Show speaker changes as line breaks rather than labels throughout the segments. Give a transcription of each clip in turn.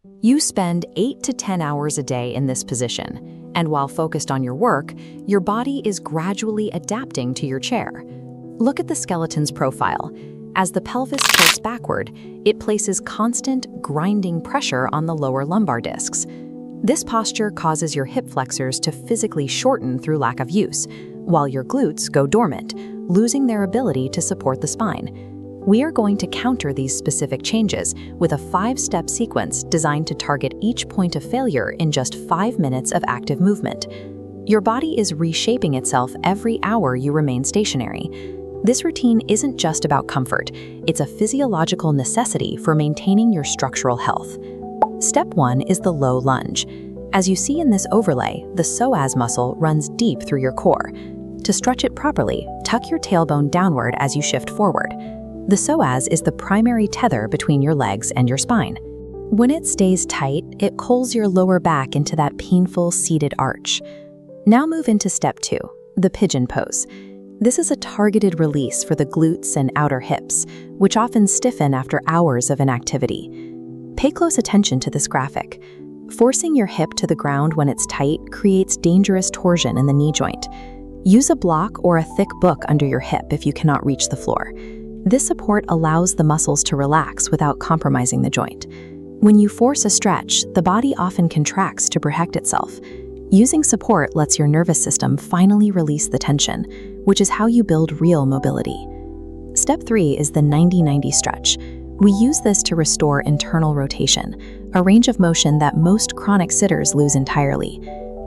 You spend 8 to 10 hours a day in this position, and while focused on your work, your body is gradually adapting to your chair. Look at the skeleton's profile. As the pelvis tilts backward, it places constant, grinding pressure on the lower lumbar discs. This posture causes your hip flexors to physically shorten through lack of use, while your glutes go dormant, losing their ability to support the spine. We are going to counter these specific changes with a 5-step sequence designed to target each point of failure in just 5 minutes of active movement. Your body is reshaping itself every hour you remain stationary. This routine isn't just about comfort, it's a physiological necessity for maintaining your structural health. Step 1 is the low lunge. As you see in this overlay, the psoas muscle runs deep through your core. To stretch it properly, tuck your tailbone downward as you shift forward. The psoas is the primary tether between your legs and your spine. When it stays tight, it pulls your lower back into that painful seated arch. Now move into step 2, the pigeon pose. This is a targeted release for the glutes and outer hips, which often stiffen after hours of inactivity. Pay close attention to this graphic. Forcing your hip to the ground when it's tight creates dangerous torsion in the knee joint. Use a block or a thick book under your hip if you cannot reach the floor. This support allows the muscles to relax without compromising the joint. When you force a stretch, the body often contracts to protect itself. Using support lets your nervous system finally release the tension, which is how you build real mobility. Step 3 is the 90-90 stretch. We use this to restore internal rotation, a range of motion that most chronic sitters lose entirely.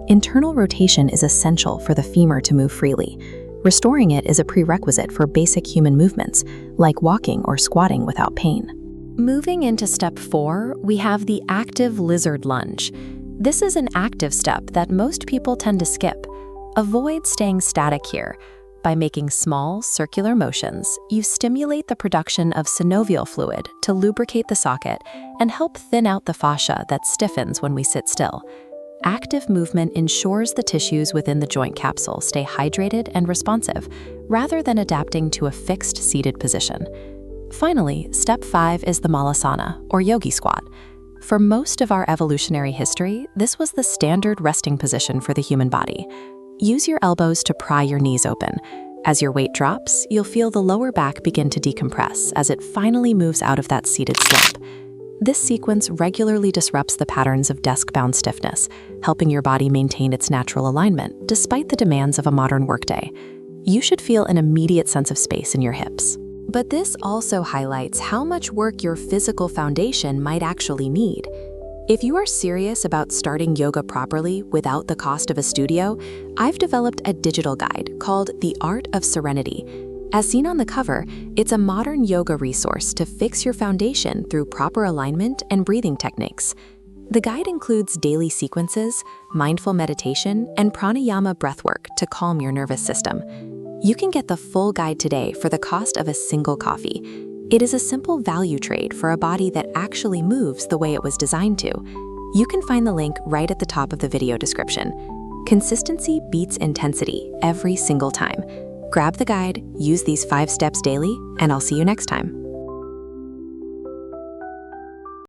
Internal rotation is essential for the femur to move freely. Restoring it is a prerequisite for basic human movements, like walking or squatting without pain. Moving into step 4, we have the active lizard lunge. This is an active step that most people tend to skip. Avoid staying static here. By making small, circular motions, you stimulate the production of synovial fluid to lubricate the socket and help thin out the fascia that stiffens when we sit still. Active movement ensures the tissues within the joint capsule stay hydrated and responsive, rather than adapting to a fixed seated position. Finally, step 5 is the malasana, or yogi squat. For most of our evolutionary history, this was the standard resting position for the human body. Use your elbows to pry your knees open. As your weight drops, you'll feel the lower back begin to decompress as it finally moves out of that seated slump. This sequence regularly disrupts the patterns of desk-bound stiffness, helping your body maintain its natural alignment despite the demands of a modern workday. You should feel an immediate sense of space in your hips. But this also highlights how much work your physical foundation might actually need. If you are serious about starting yoga properly without the cost of a studio, I've developed a digital guide called The Art of Serenity. As seen on the cover, it's a modern yoga resource to fix your foundation through proper alignment and breathing techniques. The guide includes daily sequences, mindful meditation, and pranayama breathwork to calm your nervous system. You can get the full guide today for the cost of a single coffee. It is a simple value trade for a body that actually moves the way it was designed to. You can find the link right at the top of the video description. Consistency beats intensity every single time. Grab the guide, use these 5 steps daily, and I'll see you next time.